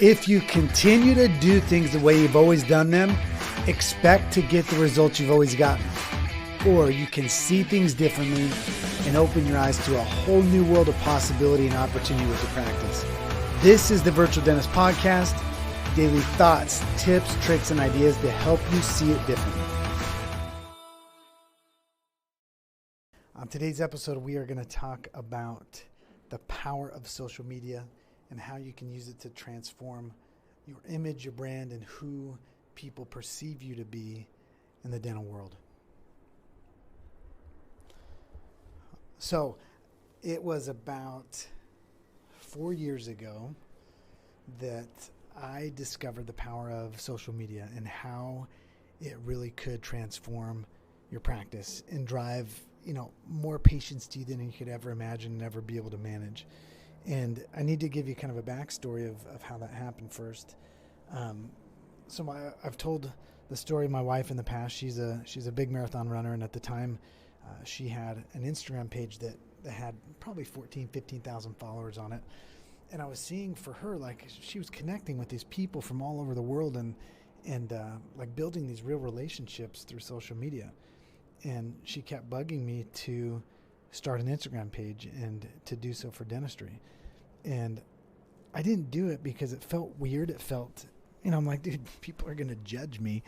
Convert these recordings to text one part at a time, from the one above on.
If you continue to do things the way you've always done them, expect to get the results you've always gotten. Or you can see things differently and open your eyes to a whole new world of possibility and opportunity with your practice. This is the Virtual Dentist Podcast, daily thoughts, tips, tricks, and ideas to help you see it differently. On today's episode, we are going to talk about the power of social media and how you can use it to transform your image, your brand, and who people perceive you to be in the dental world. So it was about 4 years ago that I discovered the power of social media and how it really could transform your practice and drive, more patients to you than you could ever imagine and ever be able to manage. And I need to give you kind of a backstory of how that happened first. I've told the story of my wife in the past. She's a big marathon runner, and at the time, she had an Instagram page that had probably 15,000 followers on it. And I was seeing for her, like, she was connecting with these people from all over the world and like building these real relationships through social media. And she kept bugging me to start an Instagram page and to do so for dentistry. And I didn't do it because it felt weird. It felt, I'm like, dude, people are going to judge me.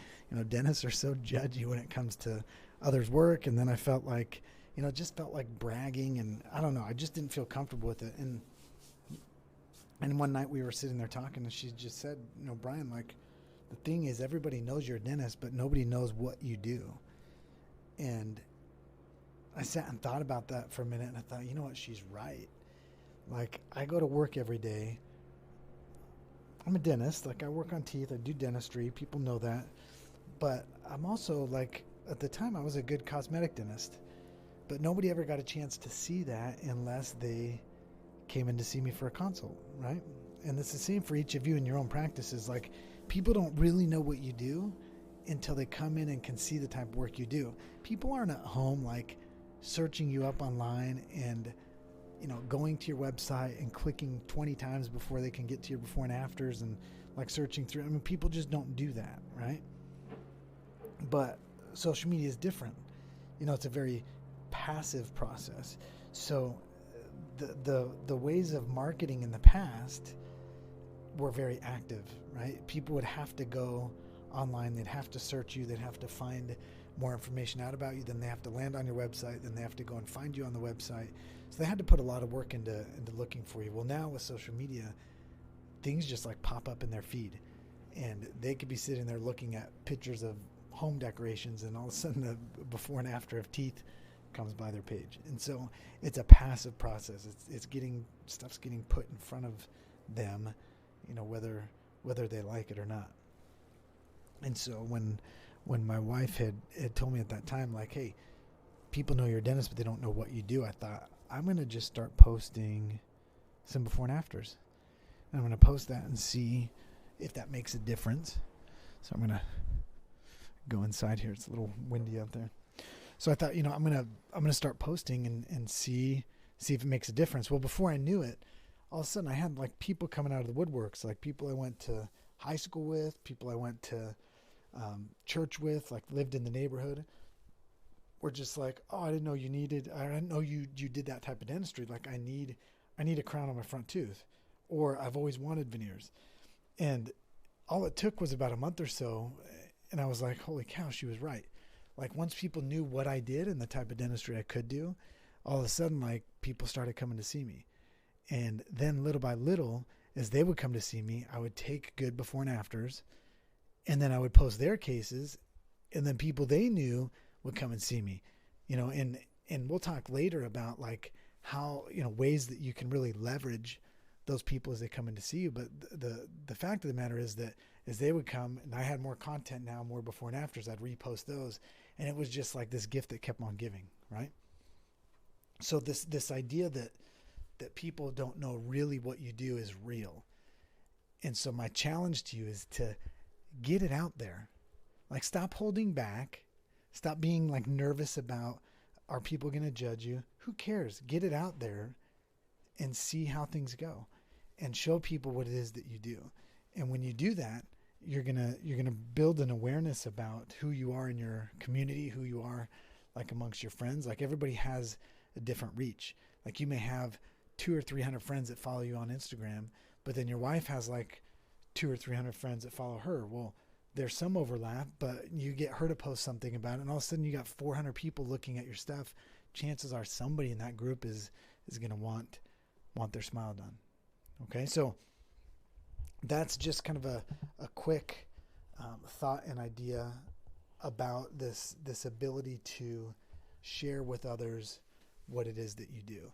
Dentists are so judgy when it comes to others' work. And then I felt like, it just felt like bragging, and I don't know. I just didn't feel comfortable with it. And one night we were sitting there talking, and she just said, Brian, like, the thing is, everybody knows you're a dentist, but nobody knows what you do. And I sat and thought about that for a minute, and I thought, you know what, she's right. Like, I go to work every day. I'm a dentist. Like, I work on teeth. I do dentistry. People know that. But I'm also, like, at the time, I was a good cosmetic dentist. But nobody ever got a chance to see that unless they came in to see me for a consult, right? And it's the same for each of you in your own practices. Like, people don't really know what you do until they come in and can see the type of work you do. People aren't at home, like, searching you up online and going to your website and clicking 20 times before they can get to your before and afters and like searching through. I mean, people just don't do that, right? But social media is different. It's a very passive process. So the ways of marketing in the past were very active, right? People would have to go online. They'd have to search you. They'd have to find more information out about you. Then they have to land on your website. Then they have to go and find you on the website. So they had to put a lot of work into looking for you. Well, now with social media, things just like pop up in their feed, and they could be sitting there looking at pictures of home decorations, and all of a sudden the before and after of teeth comes by their page. And so it's a passive process. Stuff's getting put in front of them, whether they like it or not. And so when my wife had told me at that time, like, hey, people know you're a dentist, but they don't know what you do, I thought, I'm going to just start posting some before and afters. And I'm going to post that and see if that makes a difference. So I'm going to go inside here. It's a little windy out there. So I thought, I'm going to start posting and see if it makes a difference. Well, before I knew it, all of a sudden I had like people coming out of the woodworks, like people I went to high school with, people I went to church with, like lived in the neighborhood, were just like, oh, I didn't know you did that type of dentistry. Like, I need a crown on my front tooth, or I've always wanted veneers. And all it took was about a month or so, and I was like, holy cow, she was right. Like, once people knew what I did and the type of dentistry I could do, all of a sudden, like, people started coming to see me. And then little by little, as they would come to see me, I would take good before and afters, and then I would post their cases, and then people they knew would come and see me, and we'll talk later about like how, ways that you can really leverage those people as they come in to see you. But the fact of the matter is that as they would come, and I had more content now, more before and afters, I'd repost those, and it was just like this gift that kept on giving, right? So this idea that people don't know really what you do is real. And so my challenge to you is to get it out there. Like, stop holding back. Stop being like nervous about, are people going to judge you? Who cares? Get it out there and see how things go, and show people what it is that you do. And when you do that, you're gonna build an awareness about who you are in your community, who you are like amongst your friends. Like everybody has a different reach. Like you may have 200 or 300 friends that follow you on Instagram, but then your wife has like 200 or 300 friends that follow her. Well, there's some overlap, but you get her to post something about it, and all of a sudden you got 400 people looking at your stuff. Chances are somebody in that group is going to want their smile done. Okay, so that's just kind of a quick thought and idea about this ability to share with others what it is that you do.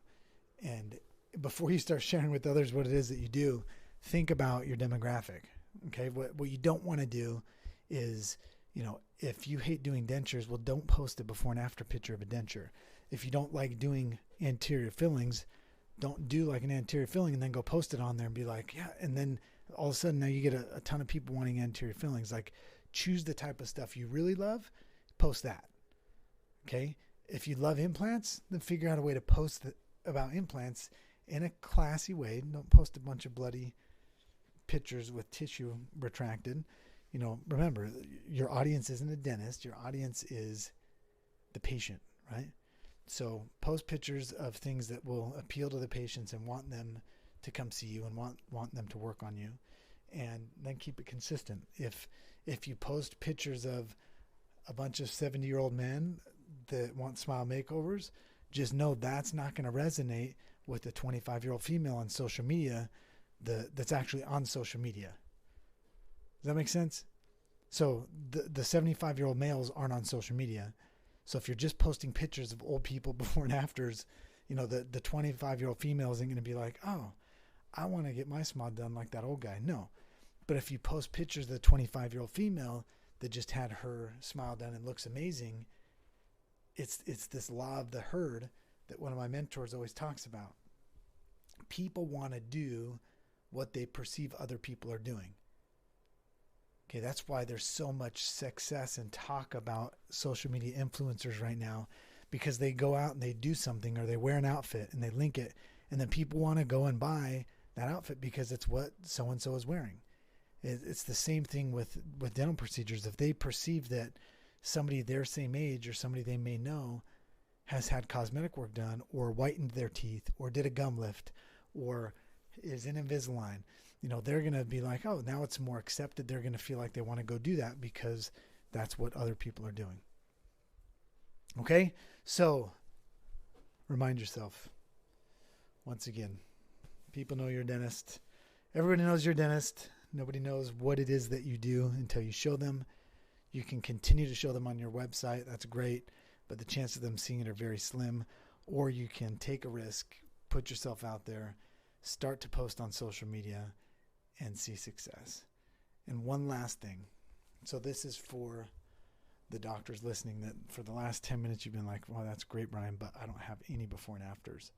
And before you start sharing with others what it is that you do, think about your demographic. Okay, what you don't want to do is, if you hate doing dentures, well, don't post a before and after picture of a denture. If you don't like doing anterior fillings, don't do like an anterior filling and then go post it on there and be like, yeah. And then all of a sudden now you get a ton of people wanting anterior fillings. Like, choose the type of stuff you really love, post that. Okay. If you love implants, then figure out a way to post about implants in a classy way. Don't post a bunch of bloody pictures with tissue retracted. Remember, your audience isn't a dentist. Your audience is the patient, right? So post pictures of things that will appeal to the patients and want them to come see you and want them to work on you, and then keep it consistent. If you post pictures of a bunch of 70-year-old men that want smile makeovers, just know that's not going to resonate with the 25-year-old female on social media that's actually on social media. Does that make sense? So the 75-year-old males aren't on social media. So if you're just posting pictures of old people before and afters, the 25-year-old female isn't going to be like, oh, I want to get my smile done like that old guy. No. But if you post pictures of the 25-year-old female that just had her smile done and looks amazing, it's this law of the herd that one of my mentors always talks about. People want to do what they perceive other people are doing. Okay, that's why there's so much success and talk about social media influencers right now, because they go out and they do something, or they wear an outfit and they link it, and then people want to go and buy that outfit because it's what so-and-so is wearing. It's the same thing with dental procedures. If they perceive that somebody their same age or somebody they may know has had cosmetic work done, or whitened their teeth, or did a gum lift, or is in Invisalign, they're going to be like, oh, now it's more accepted. They're going to feel like they want to go do that because that's what other people are doing. Okay? So remind yourself, once again, people know you're a dentist. Everybody knows you're a dentist. Nobody knows what it is that you do until you show them. You can continue to show them on your website. That's great. But the chances of them seeing it are very slim. Or you can take a risk, put yourself out there, start to post on social media, and see success. And one last thing. So this is for the doctors listening that for the last 10 minutes you've been like, well, that's great, Brian, but I don't have any before and afters.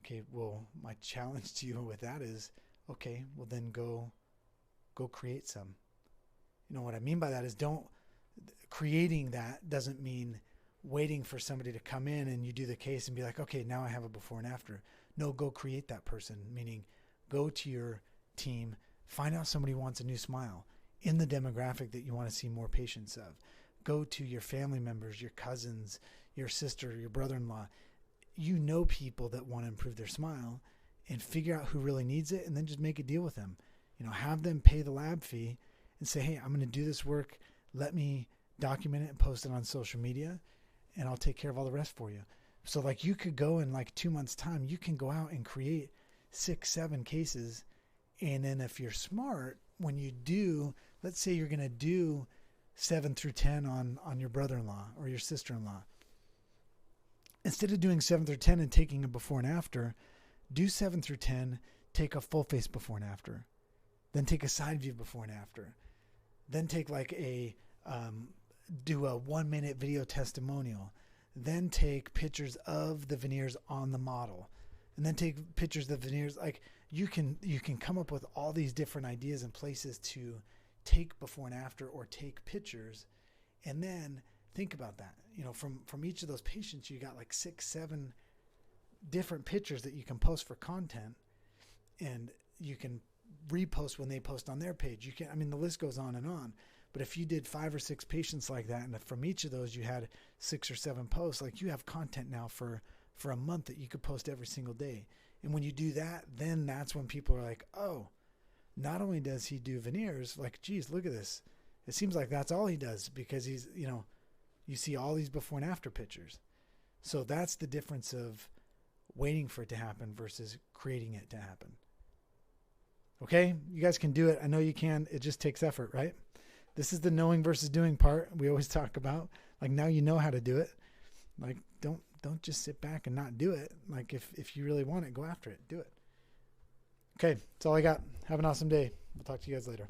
Okay, well, my challenge to you with that is, okay, well then go create some. What I mean by that is, creating that doesn't mean waiting for somebody to come in and you do the case and be like, okay, now I have a before and after. No, go create that person, meaning go to your team, find out somebody wants a new smile in the demographic that you want to see more patients of. Go to your family members, your cousins, your sister, your brother-in-law. People that want to improve their smile, and figure out who really needs it, and then just make a deal with them. Have them pay the lab fee and say, hey, I'm going to do this work. Let me document it and post it on social media, and I'll take care of all the rest for you. So like, you could go in like 2 months' time, you can go out and create 6-7 cases. And then if you're smart, when you do, let's say you're going to do 7 through 10 on your brother-in-law or your sister-in-law. Instead of doing 7 through 10 and taking a before and after, do 7 through 10, take a full face before and after. Then take a side view before and after. Then take do a 1-minute video testimonial. Then take pictures of the veneers on the model. And then take pictures of the veneers. Like, you can come up with all these different ideas and places to take before and after, or take pictures. And then think about that. From each of those patients, you got like 6-7 different pictures that you can post for content, and you can repost when they post on their page. You can, I mean, the list goes on and on. But if you did 5 or 6 patients like that, and from each of those you had 6 or 7 posts, like you have content now for a month that you could post every single day. And when you do that, then that's when people are like, oh, not only does he do veneers, like, geez, look at this. It seems like that's all he does, because he's, you know, you see all these before and after pictures. So that's the difference of waiting for it to happen versus creating it to happen. Okay, you guys can do it. I know you can. It just takes effort, right? This is the knowing versus doing part we always talk about. Like, now you know how to do it. Like, don't just sit back and not do it. Like, if you really want it, go after it. Do it. Okay, that's all I got. Have an awesome day. We'll talk to you guys later.